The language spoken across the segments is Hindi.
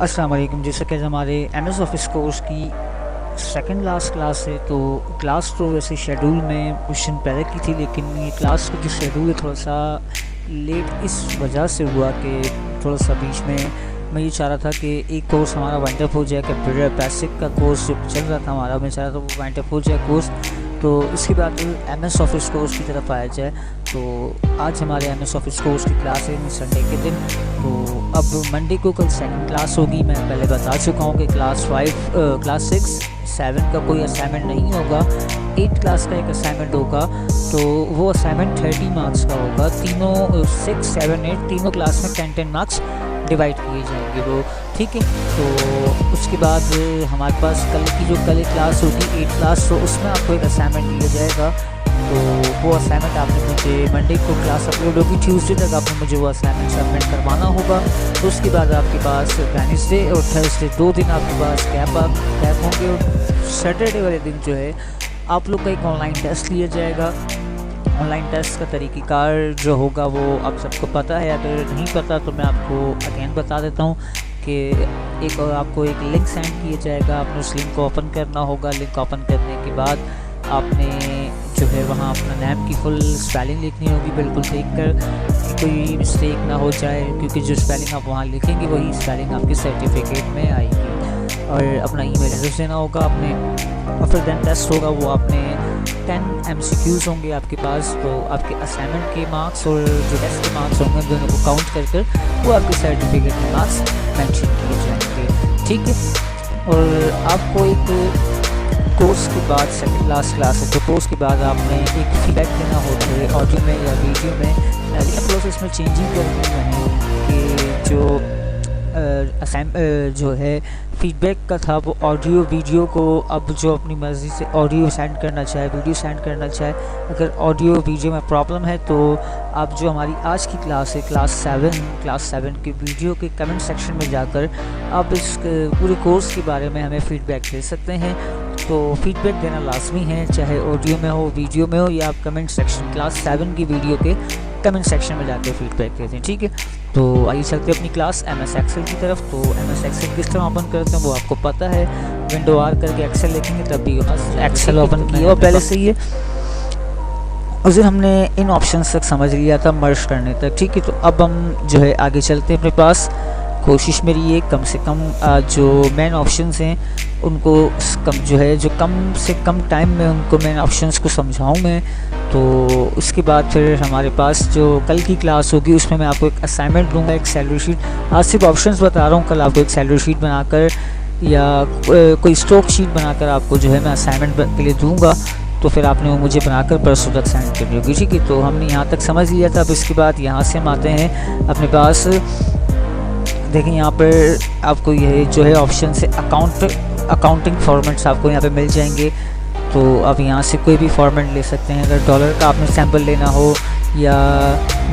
अस्सलाम वालेकुम। जैसा कि हमारे एम एस ऑफिस कोर्स की सेकंड लास्ट क्लास है, तो क्लास तो वैसे शेड्यूल में कुछ दिन पहले की थी, लेकिन ये क्लास का जो शेड्यूल है थोड़ा सा लेट इस वजह से हुआ कि थोड़ा सा बीच में मैं ये चाह रहा था कि एक कोर्स हमारा वाइंड अप हो जाए, कंप्यूटर बेसिक का कोर्स जो चल रहा था हमारा, मैं चाह रहा था वो वाइंड अप हो जाए कोर्स, तो इसके बाद एम एस ऑफिस कोर्स की तरफ आया जाए। तो आज हमारे एम एस ऑफिस कोर्स की क्लास है संडे के दिन। तो अब मंडे को कल सेकंड क्लास होगी। मैं पहले बता चुका हूँ कि क्लास 6 7 का कोई असाइनमेंट नहीं होगा, 8 क्लास का एक असाइनमेंट होगा। तो वो असाइनमेंट 30 मार्क्स का होगा। तीनों 6 7 8 तीनों क्लास में 10 मार्क्स डिवाइड किए जाएंगे वो, ठीक है। तो उसके बाद हमारे पास कल एक क्लास होगी 8 क्लास, तो उसमें आपको एक असाइनमेंट दिया जाएगा। तो वो असाइनमेंट आपने मुझे मंडे को क्लास अपलोड होगी, ट्यूसडे तक आपने मुझे वो असाइनमेंट सबमिट करवाना होगा। तो उसके बाद आपके पास वेडनेसडे और थर्सडे 2 दिन आपके पास गैप होंगे, और सैटरडे वाले दिन जो है आप लोग का एक ऑनलाइन टेस्ट लिया जाएगा। ऑनलाइन टेस्ट का तरीक़ेकार जो होगा वो आप सबको पता है, अगर नहीं पता तो मैं आपको अगेन बता देता हूँ कि आपको एक लिंक सेंड किया जाएगा, आपने उस लिंक को ओपन करना होगा। लिंक ओपन करने के बाद आपने जो है वहाँ अपना नाम की फुल स्पेलिंग लिखनी होगी, बिल्कुल देखकर कि कोई मिस्टेक ना हो जाए, क्योंकि जो स्पेलिंग आप वहाँ लिखेंगे वही स्पेलिंग आपके सर्टिफिकेट में आएगी। और अपना ईमेल एड्रेस देना होगा आपने, और फिर देन टेस्ट होगा। वो आपने 10 MCQs होंगे आपके पास, तो आपके असाइनमेंट के मार्क्स और जो टेस्ट के मार्क्स होंगे दोनों को काउंट कर वो आपके सर्टिफिकेट के मार्क्स मेंशन किए जाएंगे, ठीक है। और आपको एक कोर्स के बाद सेकंड लास्ट क्लास है, तो कोर्स के बाद आपने एक फीडबैक देना होता है ऑडियो में या वीडियो में। लेकिन प्रोसेस में चेंजिंग करनी है कि जो है फीडबैक का था वो ऑडियो वीडियो को, अब जो अपनी मर्ज़ी से ऑडियो सेंड करना चाहे, वीडियो सेंड करना चाहे, अगर ऑडियो वीडियो में प्रॉब्लम है तो आप जो हमारी आज की क्लास है क्लास 7 के वीडियो के कमेंट सेक्शन में जाकर आप इस पूरे कोर्स के बारे में हमें फ़ीडबैक दे सकते हैं। तो फीडबैक देना लाजमी है, चाहे ऑडियो में हो, वीडियो में हो, या आप कमेंट सेक्शन क्लास 7 की वीडियो के कमेंट सेक्शन में जाकर फीडबैक देते हैं, ठीक है। तो आइए चलते हैं अपनी क्लास MS एक्सेल की तरफ। तो MS एक्सेल किस तरह ओपन करते हैं वो आपको पता है, विंडो आर करके एक्सेल लिखेंगे तब भी एक्सेल ओपन किया हो पहले से ही है। उस दिन हमने इन ऑप्शन तक समझ लिया था, मर्ज करने तक, ठीक है। तो अब हम जो है आगे चलते हैं अपने पास। कोशिश मेरी ये कम से कम जो मेन ऑप्शंस हैं उनको कम से कम टाइम में उनको मेन ऑप्शंस को समझाऊँ मैं। तो उसके बाद फिर हमारे पास जो कल की क्लास होगी उसमें मैं आपको एक असाइनमेंट दूंगा, एक सैलरी शीट। आज सिर्फ ऑप्शंस बता रहा हूँ, कल आपको एक सैलरी शीट बनाकर या कोई स्टॉक शीट बनाकर आपको जो है मैं असाइनमेंट के लिए दूँगा। तो फिर आपने वो मुझे बनाकर परसों तक सेंड करनी होगी, ठीक है। तो हमने यहाँ तक समझ लिया था। अब इसके बाद यहाँ से हम आते हैं अपने पास, देखें यहाँ पर आपको ये जो है ऑप्शन से अकाउंटिंग फॉर्मेट्स आपको यहाँ पे मिल जाएंगे। तो आप यहाँ से कोई भी फॉर्मेट ले सकते हैं। अगर डॉलर का आपने सैम्पल लेना हो या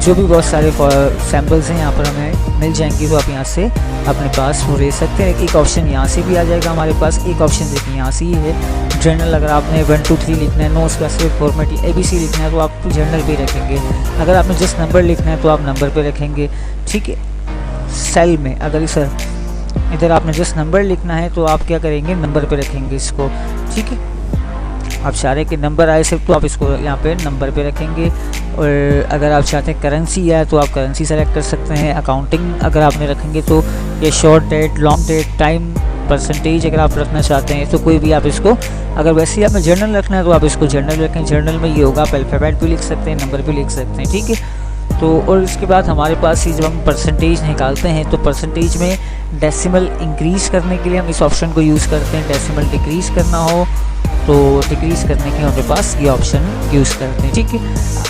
जो भी बहुत सारे सैम्पल्स हैं यहाँ पर हमें मिल जाएंगे, तो आप यहाँ से अपने पास वो ले सकते हैं। एक ऑप्शन यहाँ से भी आ जाएगा हमारे पास। एक ऑप्शन देखिए यहाँ से ही है जर्नल। अगर आपने 1 2 3 लिखना है, नो स्पेसिफिक फॉर्मेट या ABC लिखना है तो आप जर्नल पे रखेंगे। अगर आपने जस्ट नंबर लिखना है तो आप नंबर पे रखेंगे, ठीक है। सेल में अगर इधर आपने जस्ट नंबर लिखना है तो आप क्या करेंगे, नंबर पे रखेंगे इसको, ठीक है। आप सारे के नंबर आए सिर्फ तो आप इसको यहाँ पे नंबर पे रखेंगे। और अगर आप चाहते हैं करेंसी है तो आप करेंसी सेलेक्ट कर सकते हैं। अकाउंटिंग अगर आपने रखेंगे तो ये short date, long date, time, percentage अगर आप रखना चाहते हैं तो कोई भी आप इसको, अगर वैसे ही आपने जर्नल रखना है तो आप इसको जर्नल रखें। जर्नल में ये होगा, आप अल्फ़ाबेट भी लिख सकते हैं, नंबर भी लिख सकते हैं, ठीक है। तो और इसके बाद हमारे पास ही जब हम परसेंटेज निकालते हैं तो परसेंटेज में डेसिमल इंक्रीज़ करने के लिए हम इस ऑप्शन को यूज़ करते हैं। डेसिमल डिक्रीज़ करना हो तो डिक्रीज़ करने के हमारे पास ये ऑप्शन यूज़ करते हैं, ठीक है।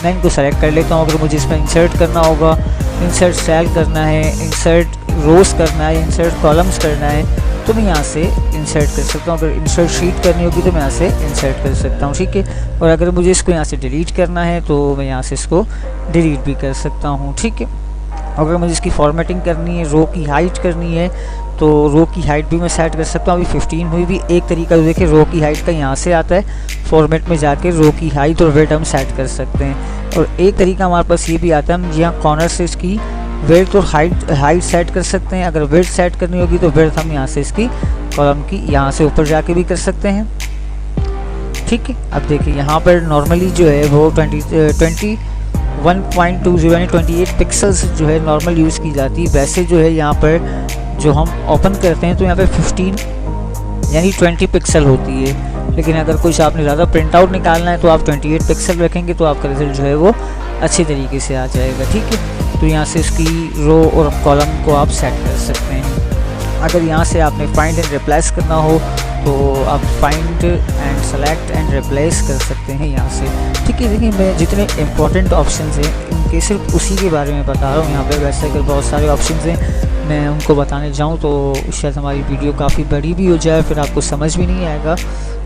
मैं इनको सेलेक्ट कर लेता हूँ। अगर मुझे इसमें इंसर्ट करना होगा, इंसर्ट सेल करना है, इंसर्ट रोज़ करना है, इंसर्ट कॉलम्स करना है, तो मैं यहाँ से इंसर्ट कर सकता हूँ। अगर इंसर्ट शीट करनी होगी तो मैं यहाँ से इंसर्ट कर सकता हूँ, ठीक है। और अगर मुझे इसको यहाँ से डिलीट करना है तो मैं यहाँ से इसको डिलीट भी कर सकता हूँ, ठीक है। अगर मुझे इसकी फॉर्मेटिंग करनी है, रो की हाइट करनी है, तो रो की हाइट भी मैं सेट कर सकता हूँ। अभी 15 हुई भी एक तरीका देखिए, रो की हाइट का यहाँ से आता है, फॉर्मेट में जाके रो की हाइट और वेट हम सेट कर सकते हैं। और एक तरीका हमारे पास ये भी आता है, हम यहाँ कॉर्नर से इसकी विड्थ और हाइट सेट कर सकते हैं। अगर विड्थ सेट करनी होगी तो विड्थ हम यहाँ से इसकी कॉलम की यहाँ से ऊपर जाके भी कर सकते हैं, ठीक है। अब देखिए यहाँ पर नॉर्मली जो है वो 21.20 यानी 28 पिक्सल्स जो है नॉर्मल यूज़ की जाती है। वैसे जो है यहाँ पर जो हम ओपन करते हैं तो यहाँ पे 15 यानी 20 पिक्सल होती है, लेकिन अगर कुछ आपने ज़्यादा प्रिंट आउट निकालना है तो आप 28 पिक्सल रखेंगे तो आपका रिजल्ट जो है वो अच्छे तरीके से आ जाएगा, ठीक है। तो यहाँ से इसकी रो और कॉलम को आप सेट कर सकते हैं। अगर यहाँ से आपने फाइंड एंड रिप्लेस करना हो तो आप find and select and replace कर सकते हैं यहाँ से, ठीक है। देखिए मैं जितने इंपॉर्टेंट ऑप्शंस हैं इनके सिर्फ उसी के बारे में बता रहा हूँ यहाँ पे। वैसे अगर बहुत सारे ऑप्शंस हैं मैं उनको बताने जाऊँ तो शायद हमारी वीडियो काफ़ी बड़ी भी हो जाए, फिर आपको समझ भी नहीं आएगा।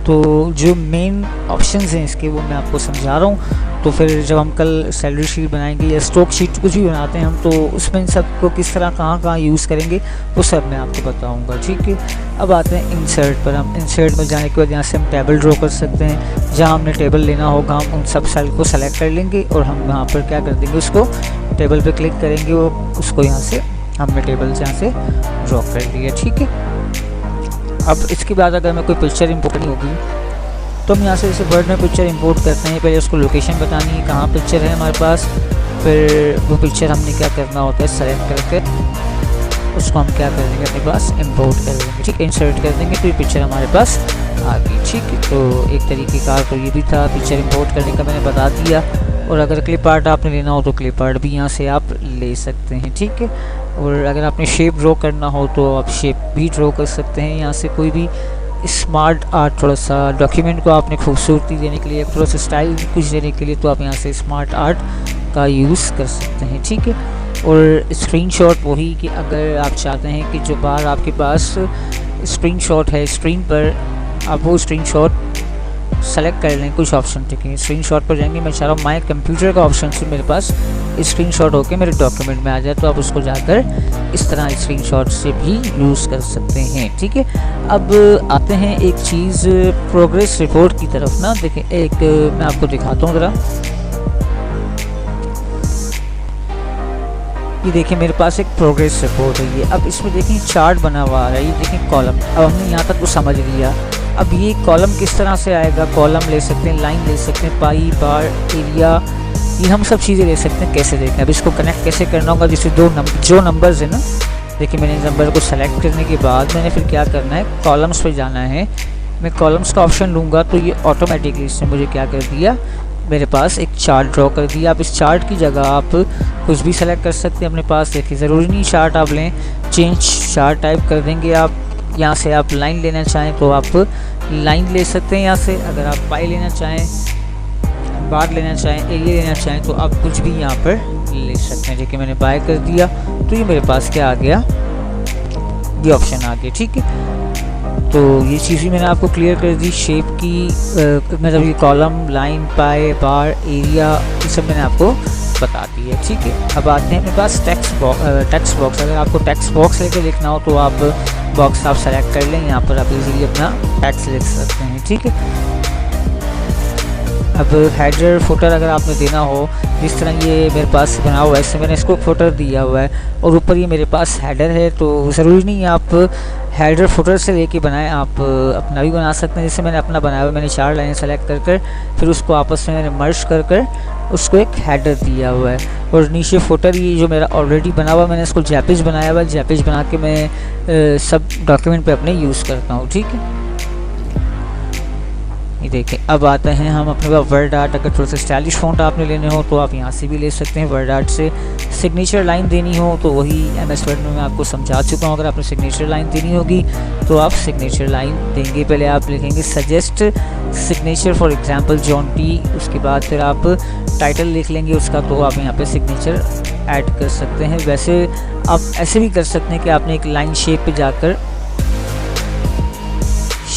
तो जो मेन ऑप्शंस हैं इसके वो मैं आपको समझा रहा हूँ। तो फिर जब हम कल सैलरी शीट बनाएंगे या स्टॉक शीट कुछ भी बनाते हैं हम, तो उसमें इन सब को किस तरह कहाँ यूज़ करेंगे वो सब मैं आपको बताऊंगा, ठीक है। अब आते हैं इंसर्ट पर। हम इंसर्ट में जाने के बाद यहाँ से हम टेबल ड्रॉ कर सकते हैं। जहाँ हमने टेबल लेना होगा हम उन सब सेल को सेलेक्ट कर लेंगे और हम यहाँ पर क्या कर देंगे, उसको टेबल पर क्लिक करेंगे और उसको यहाँ से हमने टेबल से यहाँ से ड्रॉ कर लिया, ठीक है। अब इसके बाद अगर मैं कोई पिक्चर इंपोर्ट नहीं होगी तो हम यहाँ से जैसे वर्ड में पिक्चर इंपोर्ट करते हैं, पहले उसको लोकेशन बतानी है कहाँ पिक्चर है हमारे पास, फिर वो पिक्चर हमने क्या करना होता है सेलेक्ट करके उसको हम क्या कर देंगे अपने पास इंपोर्ट कर देंगे, ठीक है। इंसर्ट कर देंगे तो ये पिक्चर हमारे पास आ गई, ठीक है। तो एक तरीके का तो ये भी था, पिक्चर इंपोर्ट करने का मैंने बता दिया। और अगर क्लिप आर्ट आपने लेना हो तो क्लिप आर्ट भी यहाँ से आप ले सकते हैं, ठीक है। और अगर आपने शेप ड्रॉ करना हो तो आप शेप भी ड्रॉ कर सकते हैं यहाँ से। कोई भी स्मार्ट आर्ट, थोड़ा सा डॉक्यूमेंट को आपने खूबसूरती देने के लिए, थोड़ा सा स्टाइल कुछ देने के लिए, तो आप यहाँ से स्मार्ट आर्ट का यूज़ कर सकते हैं, ठीक है। और स्क्रीनशॉट वही कि अगर आप चाहते हैं कि जो बार आपके पास स्क्रीनशॉट है स्क्रीन पर, आप वो स्क्रीनशॉट सेलेक्ट कर लें कुछ ऑप्शन, ठीक है। स्क्रीनशॉट पर जाएंगे, मैं चाह रहा हूँ माय कंप्यूटर का ऑप्शन से मेरे पास स्क्रीनशॉट होके मेरे डॉक्यूमेंट में आ जाए, तो आप उसको जाकर इस तरह स्क्रीनशॉट से भी यूज़ कर सकते हैं, ठीक है। अब आते हैं एक चीज़ प्रोग्रेस रिपोर्ट की तरफ ना। देखें एक मैं आपको दिखाता हूँ ज़रा, ये देखिए मेरे पास एक प्रोग्रेस रिपोर्ट है ये। अब इसमें देखें चार्ट बना हुआ आ रहा है, ये देखें कॉलम। अब हमने यहाँ तक तो समझ लिया। अब ये कॉलम किस तरह से आएगा, कॉलम ले सकते हैं, लाइन ले सकते हैं, पाई, बार, एरिया, ये हम सब चीज़ें ले सकते हैं। कैसे देखें, अब इसको कनेक्ट कैसे करना होगा, जैसे जो नंबर्स है ना, देखिए मैंने नंबर को सेलेक्ट करने के बाद मैंने फिर क्या करना है, कॉलम्स पे जाना है। मैं कॉलम्स का ऑप्शन लूँगा तो ये ऑटोमेटिकली इसने मुझे क्या कर दिया, मेरे पास एक चार्ट ड्रॉ कर दिया। आप इस चार्ट की जगह आप कुछ भी सेलेक्ट कर सकते हैं अपने पास। देखिए ज़रूरी नहीं चार्ट आप लें, चेंज चार्ट टाइप कर देंगे आप। यहाँ से आप लाइन लेना चाहें तो आप लाइन ले सकते हैं यहाँ से। अगर आप पाई लेना चाहें, बार लेना चाहें, एरिया लेना चाहें तो आप कुछ भी यहाँ पर ले सकते हैं। देखिए मैंने बाय कर दिया तो ये मेरे पास क्या आ गया, ये ऑप्शन आ गया, ठीक है। तो ये चीज़ भी मैंने आपको क्लियर कर दी। शेप की मतलब ये कॉलम, लाइन, पाई, बार, एरिया, ये सब मैंने आपको बता दी है, ठीक है। अब आते हैं मेरे पास टेक्स्ट बॉक्स। अगर आपको टेक्स्ट बॉक्स लेके लिखना हो तो आप बॉक्स आप सेलेक्ट कर लें, यहाँ पर आप इजीली अपना टेक्स्ट लिख सकते हैं, ठीक है। अब हेडर फुटर अगर आपने देना हो, जिस तरह ये मेरे पास बना हुआ है, इससे मैंने इसको फुटर दिया हुआ है और ऊपर ये मेरे पास हेडर है, तो ज़रूरी नहीं है आप हेडर फुटर से लेके बनाएं, आप अपना भी बना सकते हैं। जैसे मैंने अपना बनाया हुआ, मैंने 4 लाइनें सेलेक्ट कर फिर उसको आपस में मैंने मर्ज कर उसको एक हेडर दिया हुआ है। और नीचे फुटर ये जो मेरा ऑलरेडी बना हुआ, मैंने इसको जैपेज बनाया हुआ है। जैपेज बना के मैं सब डॉक्यूमेंट पे अपने यूज़ करता हूँ, ठीक है। ये देखें अब आते हैं हम अपने पास वर्ड आर्ट। अगर थोड़ा सा स्टाइलिश फ़ॉन्ट आपने लेने हो तो आप यहाँ से भी ले सकते हैं वर्ड आर्ट से। सिग्नेचर लाइन देनी हो तो वही MS वर्ड में मैं आपको समझा चुका हूँ। अगर आपने सिग्नेचर लाइन देनी होगी तो आप सिग्नेचर लाइन देंगे। पहले आप लिखेंगे suggest signature for example John T, उसके बाद फिर आप टाइटल लिख लेंगे उसका, तो आप यहाँ पे सिग्नेचर ऐड कर सकते हैं। वैसे आप ऐसे भी कर सकते हैं कि आपने एक लाइन शेप पे जाकर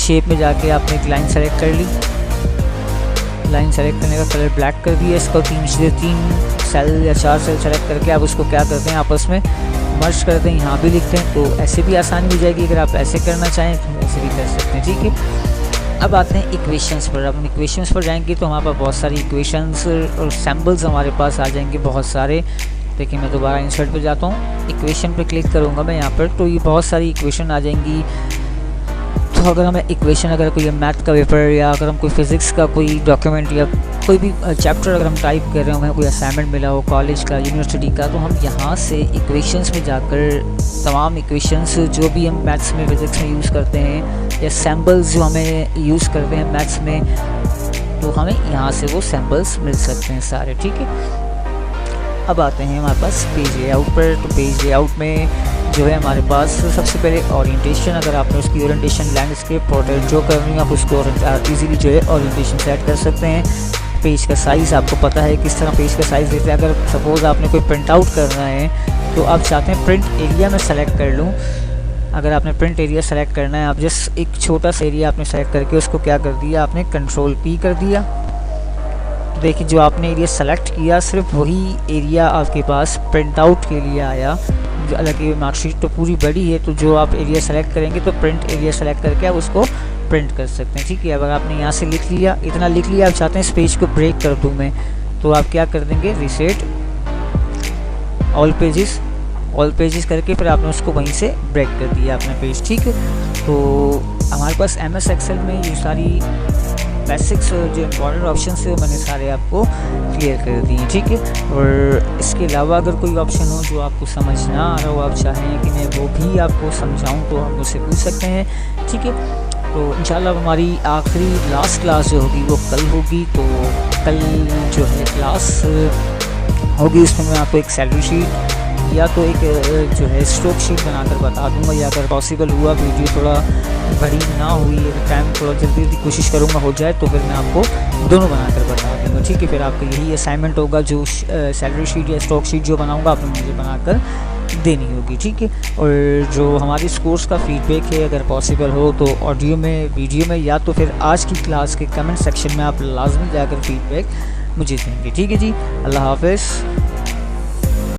आपने एक लाइन सेलेक्ट कर ली। लाइन सेलेक्ट करने का कलर ब्लैक कर दिया, इसको 3 सेल या 4 सेल सेलेक्ट करके आप उसको क्या करते हैं, आपस में मर्ज करते हैं, यहाँ भी लिखते हैं, तो ऐसे भी आसानी हो जाएगी। अगर आप ऐसे करना चाहें तो ऐसे भी कर सकते हैं, ठीक है। अब आते हैं इक्वेशंस पर। अब इक्वेशंस पर जाएंगे तो हमारे पास बहुत सारी इक्वेशंस और सैम्पल्स हमारे पास आ जाएंगे बहुत सारे। देखिए मैं दोबारा इंसर्ट पे जाता हूँ, इक्वेशन पे क्लिक करूँगा मैं यहाँ पर, तो ये बहुत सारी इक्वेशन आ जाएंगी। तो अगर हमें इक्वेशन, अगर कोई मैथ का पेपर या अगर हम कोई फिज़िक्स का कोई डॉक्यूमेंट या कोई भी चैप्टर अगर हम टाइप कर रहे हो, हमें कोई असाइनमेंट मिला हो कॉलेज का, यूनिवर्सिटी का, तो हम यहाँ से इक्वेशंस में जाकर तमाम इक्वेशंस जो भी हम मैथ्स में फिज़िक्स में यूज़ करते हैं या सैम्पल्स जो हमें यूज़ करते हैं मैथ्स में, तो हमें यहाँ से वो सैम्पल्स मिल सकते हैं सारे, ठीक है। अब आते हैं हमारे पास पेज लेआउट पर। तो पेज लेआउट में जो है हमारे पास सबसे पहले ओरिएंटेशन, अगर आपने उसकी ओरिएंटेशन लैंडस्केप पोर्ट्रेट जो करनी है आप उसको इजीली जो है ओरिएंटेशन सेट कर सकते हैं। पेज का साइज़ आपको पता है किस तरह पेज का साइज़ देते हैं। अगर सपोज़ आपने कोई प्रिंट आउट करना है तो आप चाहते हैं प्रिंट एरिया में सेलेक्ट कर लूँ। अगर आपने प्रिंट एरिया सेलेक्ट करना है, आप जस्ट एक छोटा सा एरिया आपने सेलेक्ट करके उसको क्या कर दिया, आपने कंट्रोल P कर दिया। तो देखिए जो आपने एरिया सेलेक्ट किया सिर्फ वही एरिया आपके पास प्रिंट आउट के लिए आया। हालांकि मार्कशीट तो पूरी बड़ी है, तो जो आप एरिया सेलेक्ट करेंगे तो प्रिंट एरिया सेलेक्ट करके आप उसको प्रिंट कर सकते हैं, ठीक है। अगर आपने यहाँ से लिख लिया, इतना लिख लिया, आप चाहते हैं इस पेज को ब्रेक कर दूँ मैं, तो आप क्या कर देंगे, रीसेट ऑल पेजेस करके फिर आपने उसको वहीं से ब्रेक कर दिया अपना पेज, ठीक है। तो हमारे पास MS एक्सेल में ये सारी बेसिक्स जो इम्पोर्टेंट ऑप्शन है वो मैंने सारे आपको क्लियर कर दिए, ठीक है। और इसके अलावा अगर कोई ऑप्शन हो जो आपको समझ ना आ रहा हो, आप चाहें कि मैं वो भी आपको समझाऊं, तो आप मुझसे पूछ सकते हैं, ठीक है। तो इंशाल्लाह हमारी आखिरी लास्ट क्लास जो होगी वो कल होगी। तो कल जो है क्लास होगी उसमें मैं आपको एक सैलरी शीट या तो एक जो है स्ट्रोक शीट बनाकर बता दूंगा, या अगर पॉसिबल हुआ वीडियो थोड़ा बड़ी ना हुई, टाइम थोड़ा जल्दी कोशिश करूंगा हो जाए, तो फिर मैं आपको दोनों बनाकर बता दूंगा, ठीक है। फिर आपका यही असाइनमेंट होगा, जो सैलरी शीट या स्ट्रोक शीट जो बनाऊंगा आपने मुझे बनाकर देनी होगी, ठीक है। और जो हमारी इस कोर्स का फीडबैक है, अगर पॉसिबल हो तो ऑडियो में, वीडियो में, या तो फिर आज की क्लास के कमेंट सेक्शन में आप लाजमी जाकर फीडबैक मुझे देंगे, ठीक है जी। अल्लाह हाफ़िज़।